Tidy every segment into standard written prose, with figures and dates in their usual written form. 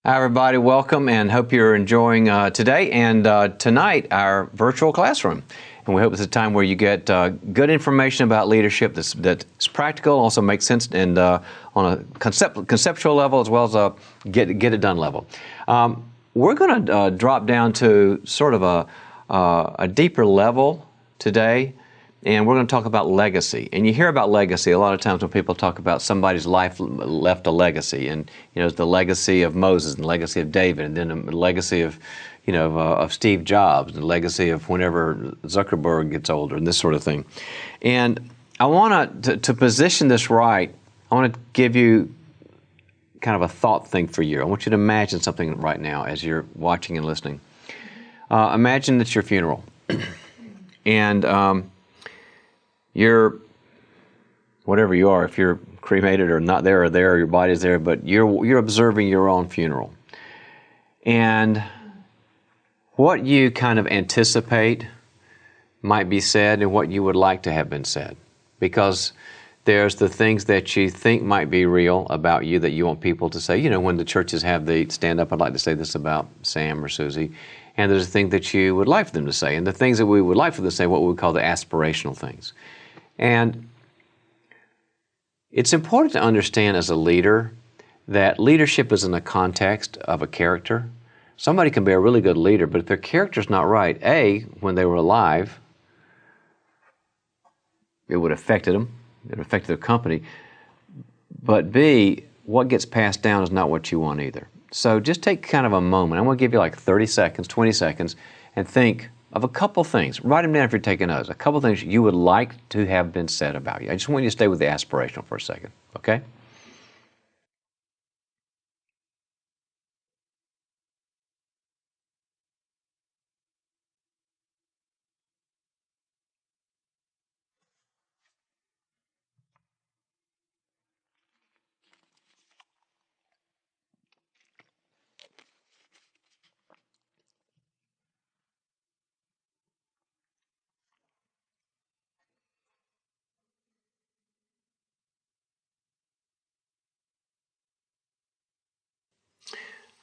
Hi, everybody. Welcome, and hope you're enjoying today and tonight our virtual classroom. And we hope it's a time where you get good information about leadership that's practical, also makes sense, and on a conceptual level as well as a get it done level. We're going to drop down to sort of a deeper level today. And we're going to talk about legacy. And you hear about legacy a lot of times when people talk about somebody's life left a legacy. And, you know, it's the legacy of Moses and the legacy of David and then the legacy of, of Steve Jobs and the legacy of whenever Zuckerberg gets older and this sort of thing. And I want to position this right, I want to give you kind of a thought thing for you. I want you to imagine something right now as you're watching and listening. Imagine it's your funeral. And you're, whatever you are, if you're cremated or not there or there, or your body's there, but you're observing your own funeral. And what you kind of anticipate might be said and what you would like to have been said. Because there's the things that you think might be real about you that you want people to say. You know, when the churches have the stand up, I'd like to say this about Sam or Susie. And there's the thing that you would like for them to say. And the things that we would like for them to say, what we would call the aspirational things. And it's important to understand as a leader that leadership is in the context of a character. Somebody can be a really good leader, but if their character's not right, A, when they were alive, it would have affected them, it affected their company, but B, what gets passed down is not what you want either. So just take kind of a moment. I'm going to give you like 30 seconds, 20 seconds, and think of a couple things. Write them down if you're taking notes. A couple things you would like to have been said about you. I just want you to stay with the aspirational for a second, okay?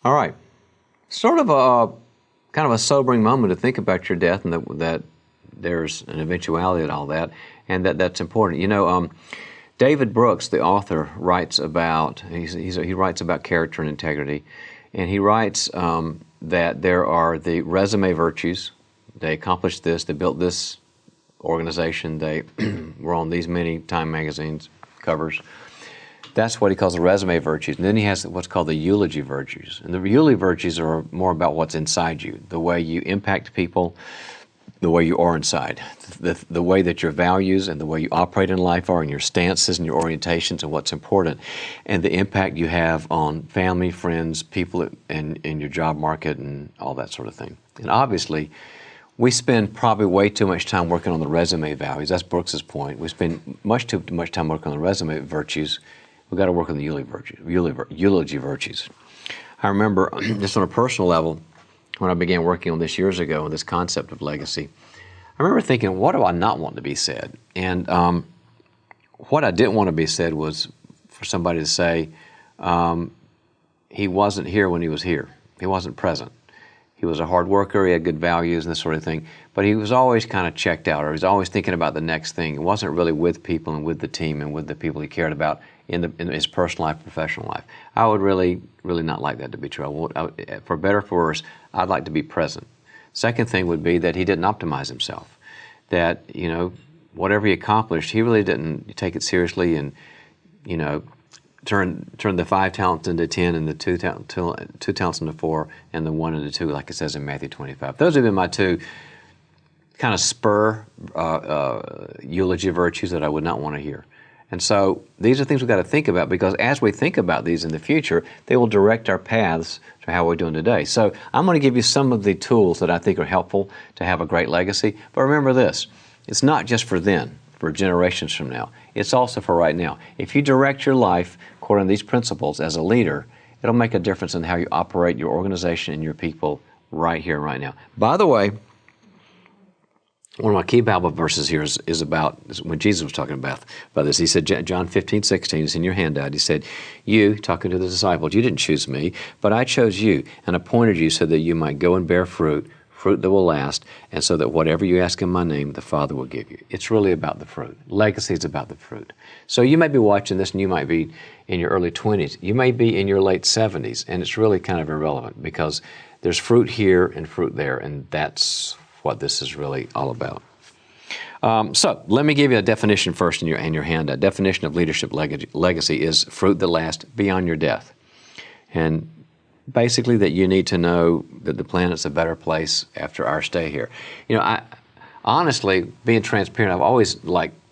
All right. Sort of a kind of a sobering moment to think about your death and that there's an eventuality and all that, and that's important. You know, David Brooks, the author, writes about he writes about character and integrity, and he writes that there are the resume virtues. They accomplished this. They built this organization. They were on these many Time magazines covers. That's what he calls the resume virtues. And then he has what's called the eulogy virtues. And the eulogy virtues are more about what's inside you, the way you impact people, the way you are inside, the way that your values and the way you operate in life are, and your stances and your orientations and what's important, and the impact you have on family, friends, people in your job market and all that sort of thing. And obviously, we spend probably way too much time working on the resume values. That's Brooks's point. We spend too much time working on the resume virtues. We've got to work on the eulogy virtues. I remember, just on a personal level, when I began working on this years ago, on this concept of legacy, I remember thinking, what do I not want to be said? And what I didn't want to be said was for somebody to say, he wasn't here when he was here. He wasn't present. He was a hard worker, he had good values and this sort of thing, but he was always kind of checked out, or he was always thinking about the next thing. He wasn't really with people and with the team and with the people he cared about in his personal life, professional life. I would really not like that to be true. For better or for worse, I'd like to be present. Second thing would be that he didn't optimize himself. That, whatever he accomplished, he really didn't take it seriously and, turn the 5 talents into 10 and the 2 talents into 4 and the 1 into 2, like it says in Matthew 25. Those have been my two kind of spur eulogy virtues that I would not want to hear. And so these are things we've got to think about, because as we think about these in the future, they will direct our paths to how we're doing today. So I'm going to give you some of the tools that I think are helpful to have a great legacy. But remember this, it's not just for then, for generations from now. It's also for right now. If you direct your life according to these principles as a leader, it'll make a difference in how you operate your organization and your people right here, right now. By the way, one of my key Bible verses here is about when Jesus was talking about this. He said, John 15:16, it's in your handout. He said, you, talking to the disciples, you didn't choose me, but I chose you and appointed you so that you might go and bear fruit that will last, and so that whatever you ask in my name, the Father will give you. It's really about the fruit. Legacy is about the fruit. So you may be watching this and you might be in your early 20s. You may be in your late 70s, and it's really kind of irrelevant because there's fruit here and fruit there, and that's what this is really all about. So let me give you a definition first in your handout. Definition of leadership legacy is fruit that lasts beyond your death. And basically that you need to know that the planet's a better place after our stay here. You know, I honestly, being transparent, I've always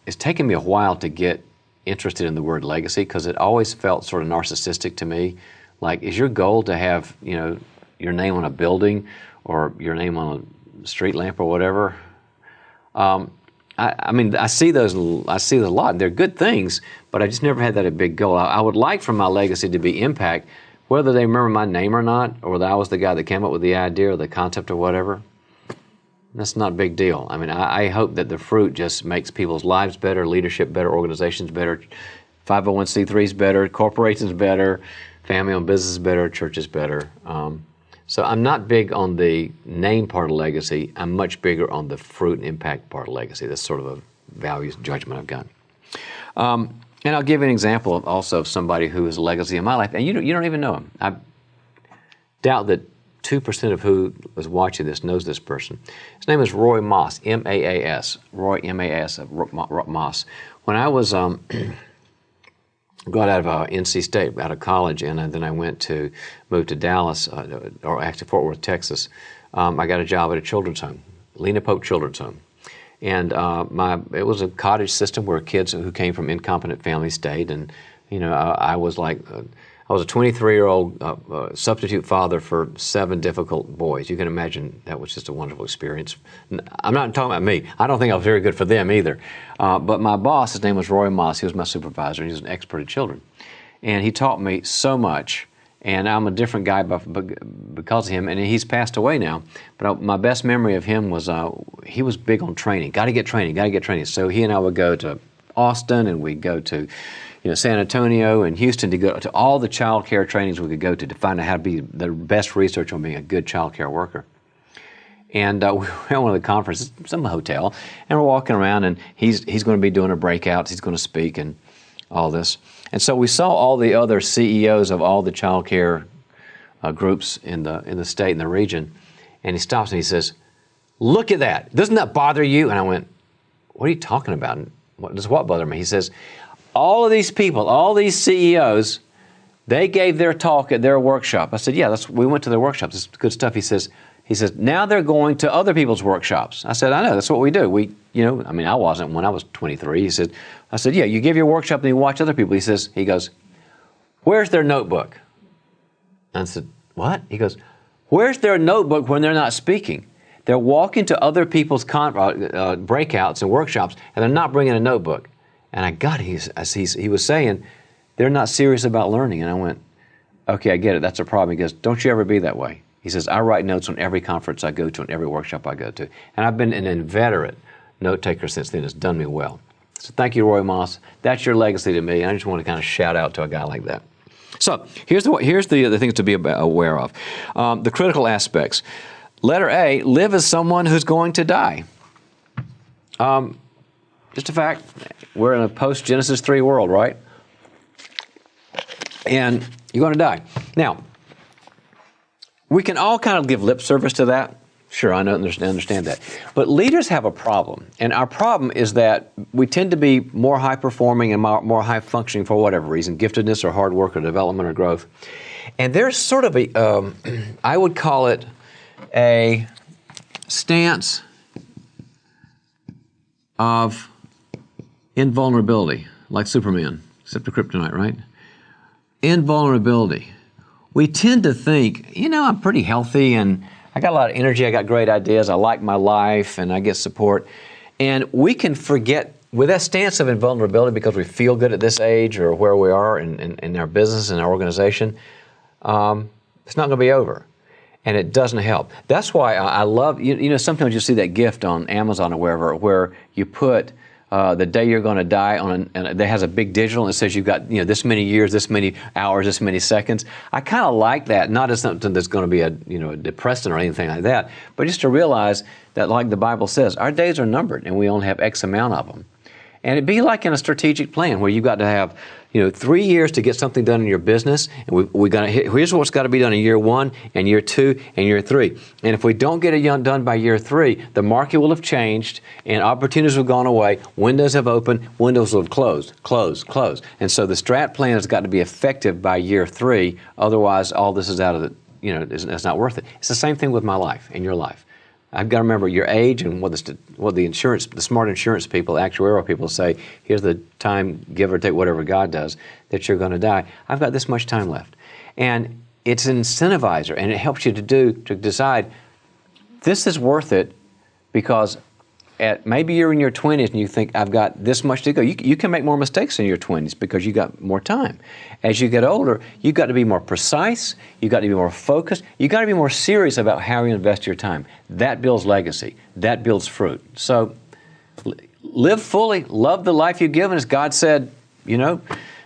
it's taken me a while to get interested in the word legacy because it always felt sort of narcissistic to me. Like, is your goal to have, you know, your name on a building or your name on a street lamp or whatever? I mean, I see those a lot, and they're good things, but I just never had that a big goal. I would like for my legacy to be impact, whether they remember my name or not, or that I was the guy that came up with the idea or the concept or whatever. That's not a big deal. I mean, I hope that the fruit just makes people's lives better, leadership better, organizations better, 501c3s better, corporations better, family-owned businesses better, churches better. So I'm not big on the name part of legacy. I'm much bigger on the fruit and impact part of legacy. That's sort of a values judgment I've got. And I'll give you an example also of somebody who is a legacy in my life, and you don't even know him. I doubt that 2% of who was watching this knows this person. His name is Roy Moss, M-A-A-S, Roy M-A-S, Moss. When I was got out of NC State, out of college, and then I moved to Dallas, or actually Fort Worth, Texas. I got a job at a children's home, Lena Pope Children's Home. And it was a cottage system where kids who came from incompetent families stayed. And, you know, I was a 23-year-old substitute father for 7 difficult boys. You can imagine that was just a wonderful experience. I'm not talking about me. I don't think I was very good for them either. But my boss, his name was Roy Moss. He was my supervisor, and he was an expert at children. And he taught me so much. And I'm a different guy because of him, and he's passed away now. But my best memory of him was he was big on training. Got to get training. So he and I would go to Austin, and we'd go to San Antonio and Houston to go to all the child care trainings we could go to find out how to be the best research on being a good child care worker. And we were at one of the conferences, some hotel, and we're walking around, and he's going to be doing a breakout. He's going to speak and all this. And so we saw all the other CEOs of all the child care groups in the state and the region, and he stops and he says, "Look at that! Doesn't that bother you?" And I went, "What are you talking about? Does what bother me?" He says, "All of these people, all these CEOs, they gave their talk at their workshop." I said, "Yeah, we went to their workshops. It's good stuff." He says, "Now they're going to other people's workshops." I said, "I know, that's what we do. I wasn't when I was 23. I said, "Yeah, you give your workshop and you watch other people." He goes, "Where's their notebook?" And I said, "What?" He goes, "Where's their notebook when they're not speaking? They're walking to other people's breakouts and workshops, and they're not bringing a notebook." And I got it. He was saying, they're not serious about learning. And I went, "Okay, I get it. That's a problem." He goes, "Don't you ever be that way." He says, "I write notes on every conference I go to and every workshop I go to." And I've been an inveterate note taker since then. It's done me well. So thank you, Roy Moss. That's your legacy to me. I just want to kind of shout out to a guy like that. So here's the things to be aware of. The critical aspects. Letter A, live as someone who's going to die. Just a fact. We're in a post-Genesis 3 world, right? And you're going to die. Now, we can all kind of give lip service to that. Sure, I understand that. But leaders have a problem. And our problem is that we tend to be more high-performing and more high-functioning for whatever reason, giftedness or hard work or development or growth. And there's sort of I would call it a stance of invulnerability, like Superman, except for kryptonite, right? Invulnerability. We tend to think, I'm pretty healthy and I got a lot of energy, I got great ideas, I like my life, and I get support. And we can forget, with that stance of invulnerability, because we feel good at this age or where we are in our business and our organization, it's not going to be over. and it doesn't help. That's why I love, sometimes you see that gift on Amazon or wherever where you put the day you're going to die on, and it has a big digital and it says you've got this many years, this many hours, this many seconds. I kind of like that, not as something that's going to be a depressant or anything like that, but just to realize that, like the Bible says, our days are numbered and we only have X amount of them. And it'd be like in a strategic plan where you've got to have 3 years to get something done in your business, and here's what's got to be done in year 1 and year 2 and year 3. And if we don't get it done by year 3, the market will have changed and opportunities have gone away, windows have opened, windows will have closed. And so the strat plan has got to be effective by year 3, otherwise all this is out of it's not worth it. It's the same thing with my life and your life. I've got to remember your age and what the smart insurance people, actuarial people say, here's the time, give or take whatever God does, that you're going to die. I've got this much time left. And it's an incentivizer, and it helps you to decide, this is worth it, because maybe you're in your 20s and you think, I've got this much to go. You can make more mistakes in your 20s because you got more time. As you get older, you've got to be more precise, you've got to be more focused, you've got to be more serious about how you invest your time. That builds legacy. That builds fruit. So live fully, love the life you've given. As God said, the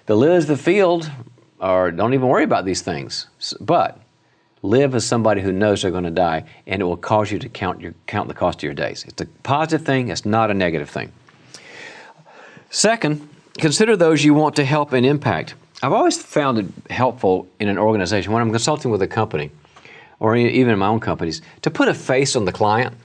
lilies of the field, or don't even worry about these things. But live as somebody who knows they're going to die, and it will cause you to count the cost of your days. It's a positive thing. It's not a negative thing. Second, consider those you want to help and impact. I've always found it helpful in an organization when I'm consulting with a company, or even in my own companies, to put a face on the client.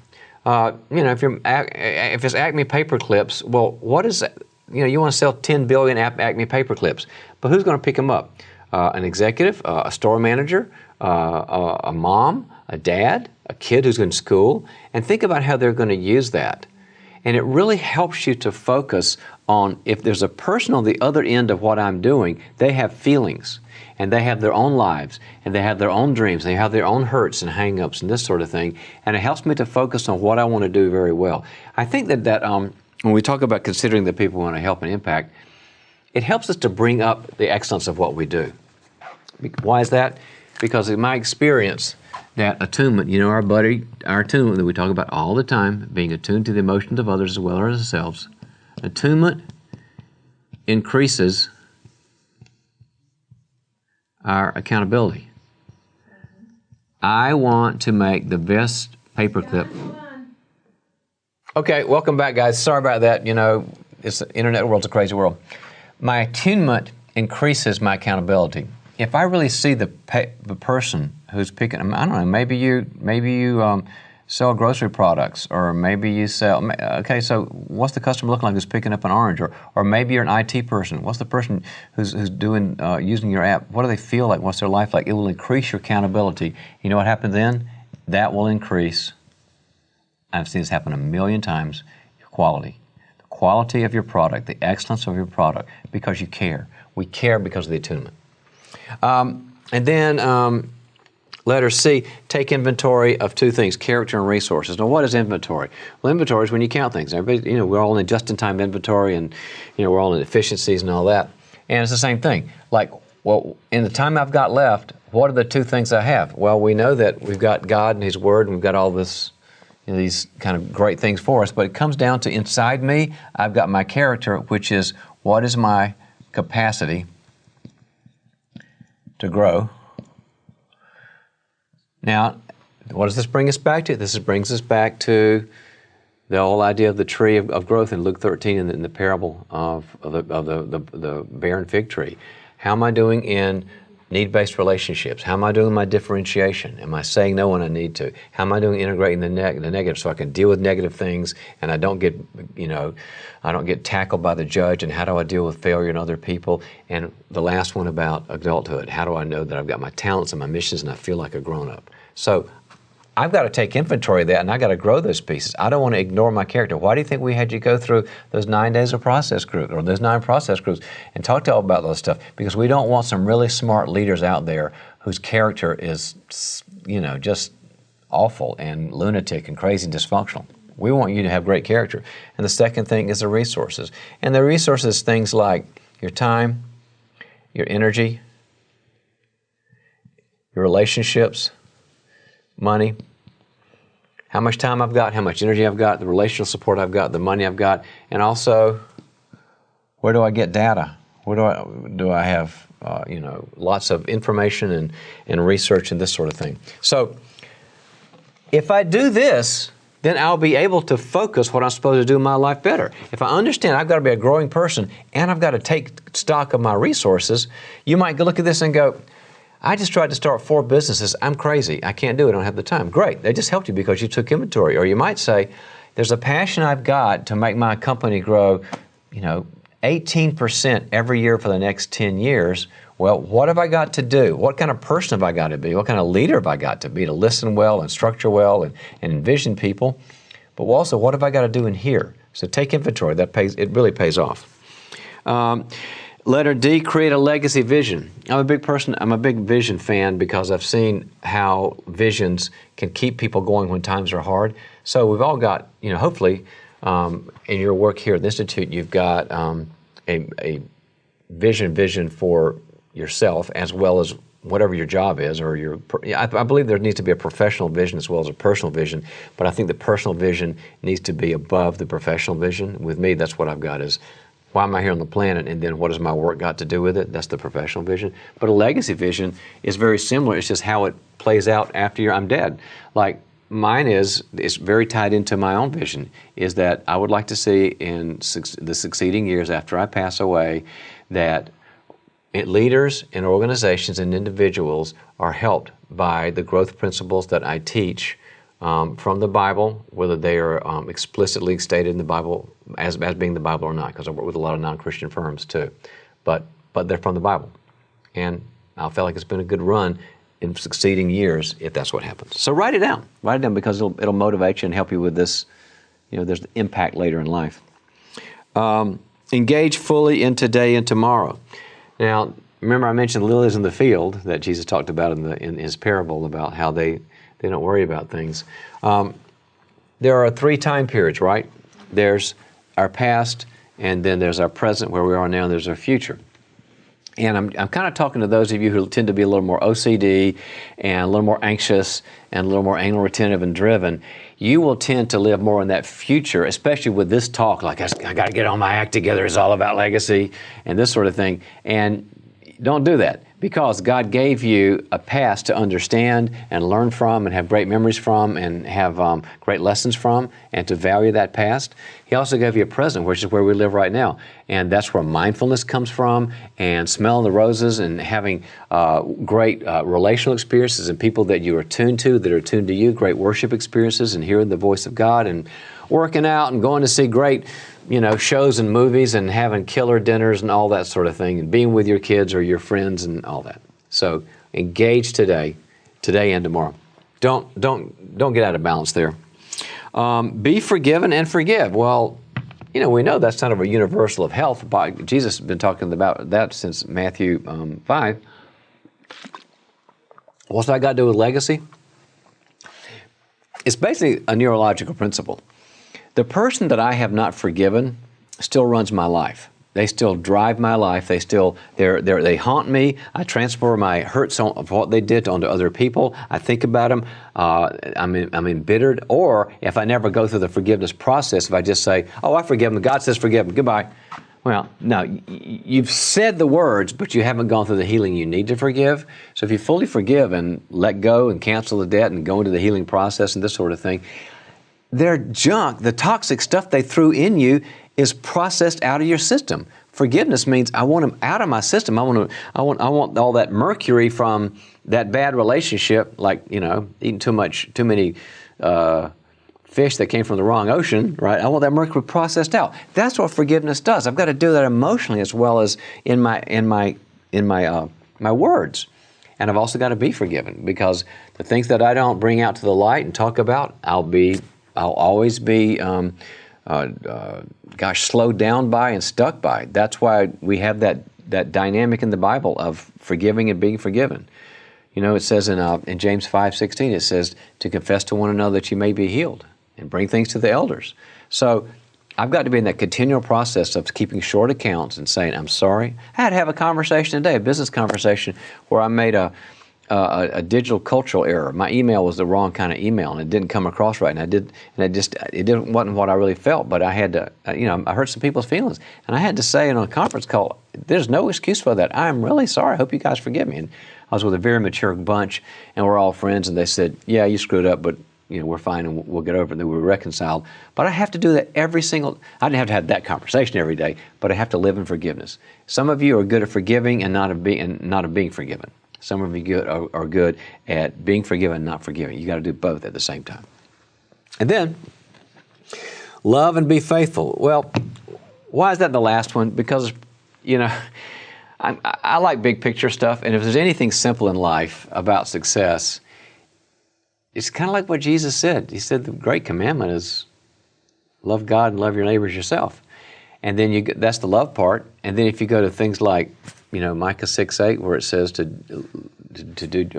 If it's Acme paper clips, well, what is that? You want to sell 10 billion Acme paper clips, but who's going to pick them up? An executive, a store manager, a mom, a dad, a kid who's in school, and think about how they're going to use that. And it really helps you to focus on, if there's a person on the other end of what I'm doing, they have feelings, and they have their own lives, and they have their own dreams, they have their own hurts and hang-ups and this sort of thing, and it helps me to focus on what I want to do very well. I think that when we talk about considering the people we want to help and impact, it helps us to bring up the excellence of what we do. Why is that? Because in my experience, that attunement, our attunement that we talk about all the time, being attuned to the emotions of others as well as ourselves, attunement increases our accountability. I want to make the best paperclip. Okay, welcome back, guys. Sorry about that. It's the internet world's a crazy world. My attunement increases my accountability. If I really see the person who's picking, I don't know, maybe you sell grocery products, or maybe you sell, okay, so what's the customer looking like who's picking up an orange? Or maybe you're an IT person. What's the person who's doing, using your app? What do they feel like? What's their life like? It will increase your accountability. You know what happens then? That will increase, I've seen this happen a million times, your quality. The quality of your product, the excellence of your product, because you care. We care because of the attunement. And then letter C, take inventory of two things, character and resources. Now, what is inventory? Well, inventory is when you count things. Everybody, we're all in just-in-time inventory, and we're all in efficiencies and all that. And it's the same thing. Like, well, in the time I've got left, what are the two things I have? Well, we know that we've got God and His Word, and we've got all this, these kind of great things for us. But it comes down to inside me, I've got my character, which is what is my capacity to grow. Now, what does this bring us back to? This brings us back to the whole idea of the tree of growth in Luke 13 in the parable of the barren fig tree. How am I doing in need-based relationships? How am I doing my differentiation? Am I saying no when I need to? How am I doing integrating the negative so I can deal with negative things and I don't get, I don't get tackled by the judge? And how do I deal with failure in other people? And the last one about adulthood. How do I know that I've got my talents and my missions and I feel like a grown-up? So I've got to take inventory of that, and I've got to grow those pieces. I don't want to ignore my character. Why do you think we had you go through those 9 days of process group, or those 9 process groups, and talk to all about those stuff? Because we don't want some really smart leaders out there whose character is, just awful and lunatic and crazy and dysfunctional. We want you to have great character. And the second thing is the resources. And the resources, things like your time, your energy, your relationships, money, how much time I've got, how much energy I've got, the relational support I've got, the money I've got, and also where do I get data? Where do I have lots of information and research and this sort of thing. So if I do this, then I'll be able to focus what I'm supposed to do in my life better. If I understand I've got to be a growing person and I've got to take stock of my resources, you might look at this and go, I just tried to start 4 businesses. I'm crazy. I can't do it. I don't have the time. Great. They just helped you because you took inventory. Or you might say, there's a passion I've got to make my company grow, 18% every year for the next 10 years. Well, what have I got to do? What kind of person have I got to be? What kind of leader have I got to be to listen well and structure well and envision people? But also, what have I got to do in here? So take inventory. That pays. It really pays off. Letter D, create a legacy vision. I'm a big person. I'm a big vision fan because I've seen how visions can keep people going when times are hard. So we've all got, hopefully, in your work here at the Institute, you've got a vision for yourself as well as whatever your job is, or I believe there needs to be a professional vision as well as a personal vision, but I think the personal vision needs to be above the professional vision. With me, that's what I've got is, why am I here on the planet, and then what has my work got to do with it? That's the professional vision. But a legacy vision is very similar. It's just how it plays out after I'm dead. Like mine it's very tied into my own vision, is that I would like to see in the succeeding years after I pass away that leaders and organizations and individuals are helped by the growth principles that I teach from the Bible, whether they are explicitly stated in the Bible as being the Bible or not, because I work with a lot of non-Christian firms too. But they're from the Bible. And I feel like it's been a good run in succeeding years if that's what happens. So write it down. Write it down because it'll motivate you and help you with this. There's the impact later in life. Engage fully in today and tomorrow. Now, remember I mentioned lilies in the field that Jesus talked about in his parable about how they don't worry about things. There are 3 time periods, right? There's our past, and then there's our present, where we are now, and there's our future. And I'm kind of talking to those of you who tend to be a little more OCD and a little more anxious and a little more anal retentive and driven. You will tend to live more in that future, especially with this talk, like I got to get all my act together, it's all about legacy and this sort of thing. And don't do that, because God gave you a past to understand and learn from and have great memories from and have great lessons from and to value that past. He also gave you a present, which is where we live right now. And that's where mindfulness comes from, and smelling the roses and having great relational experiences and people that you are tuned to, that are tuned to you, great worship experiences and hearing the voice of God, and working out and going to see great shows and movies and having killer dinners and all that sort of thing, and being with your kids or your friends and all that. So engage today and tomorrow. Don't get out of balance there. Be forgiven and forgive. Well, we know that's kind of a universal of health. Jesus has been talking about that since Matthew 5. What's that got to do with legacy? It's basically a neurological principle. The person that I have not forgiven still runs my life. They still drive my life. They haunt me. I transfer my hurts of what they did onto other people. I think about them. I'm embittered. Or if I never go through the forgiveness process, if I just say, "Oh, I forgive them. God says forgive them. Goodbye." Well, no, you've said the words, but you haven't gone through the healing you need to forgive. So if you fully forgive and let go and cancel the debt and go into the healing process and this sort of thing, their junk, the toxic stuff they threw in you, is processed out of your system. Forgiveness means I want them out of my system. I want all that mercury from that bad relationship, like eating too many fish that came from the wrong ocean, right? I want that mercury processed out. That's what forgiveness does. I've got to do that emotionally as well as in my words. And I've also got to be forgiven, because the things that I don't bring out to the light and talk about, I'll always be, slowed down by and stuck by. That's why we have that dynamic in the Bible of forgiving and being forgiven. It says in James 5:16, it says to confess to one another that you may be healed and bring things to the elders. So I've got to be in that continual process of keeping short accounts and saying, I'm sorry. I had to have a conversation today, a business conversation, where I made a a digital cultural error. My email was the wrong kind of email, and it didn't come across right. And wasn't what I really felt. But I had to, I hurt some people's feelings, and I had to say on a conference call, "There's no excuse for that. I'm really sorry. I hope you guys forgive me." And I was with a very mature bunch, and we're all friends. And they said, "Yeah, you screwed up, but we're fine, and we'll get over it." And we were reconciled. But I have to do that every single. I didn't have to have that conversation every day, but I have to live in forgiveness. Some of you are good at forgiving and not of being forgiven. Some of you are good at being forgiven and not forgiving. You got to do both at the same time. And then, love and be faithful. Well, why is that the last one? Because, I like big picture stuff, and if there's anything simple in life about success, it's kind of like what Jesus said. He said the great commandment is love God and love your neighbors yourself. And then that's the love part. And then if you go to things like, Micah 6:8, where it says to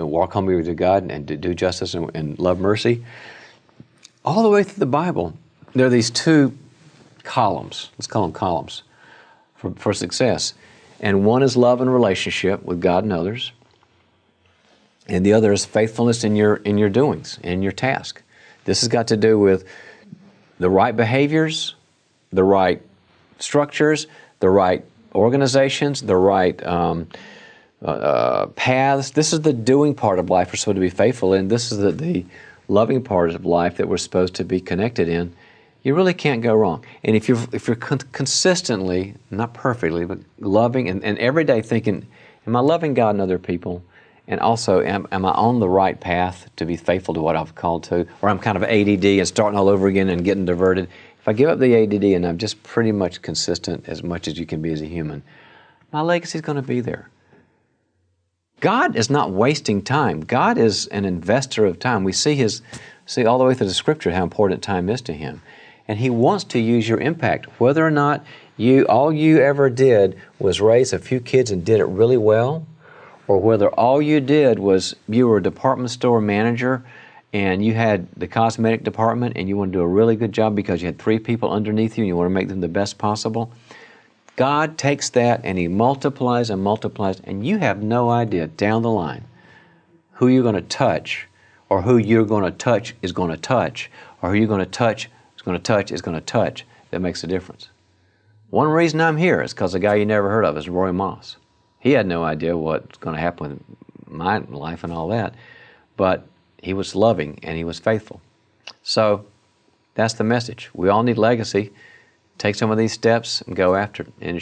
walk humbly with God and to do justice and love mercy, all the way through the Bible, there are these two columns. Let's call them columns for success. And one is love and relationship with God and others, and the other is faithfulness in your doings, in your task. This has got to do with the right behaviors, the right structures, the right organizations, the right paths. This is the doing part of life we're supposed to be faithful in. This is the loving part of life that we're supposed to be connected in. You really can't go wrong. And if you're consistently, not perfectly, but loving and every day thinking, am I loving God and other people? And also, am I on the right path to be faithful to what I've called to? Or I'm kind of ADD and starting all over again and getting diverted. If I give up the ADD and I'm just pretty much consistent as much as you can be as a human, my legacy is going to be there. God is not wasting time. God is an investor of time. We see all the way through the Scripture how important time is to Him. And He wants to use your impact. Whether or not all you ever did was raise a few kids and did it really well, or whether all you did was you were a department store manager and you had the cosmetic department and you want to do a really good job because you had 3 people underneath you and you want to make them the best possible, God takes that and He multiplies and multiplies, and you have no idea down the line who you're going to touch, or who you're going to touch is going to touch, or who you're going to touch is going to touch is going to touch. That makes a difference. One reason I'm here is because a guy you never heard of is Roy Moss. He had no idea what's going to happen with my life and all that, but he was loving and he was faithful. So that's the message. We all need legacy. Take some of these steps and go after it. And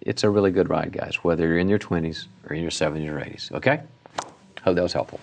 it's a really good ride, guys, whether you're in your 20s or in your 70s or 80s. Okay? Hope that was helpful.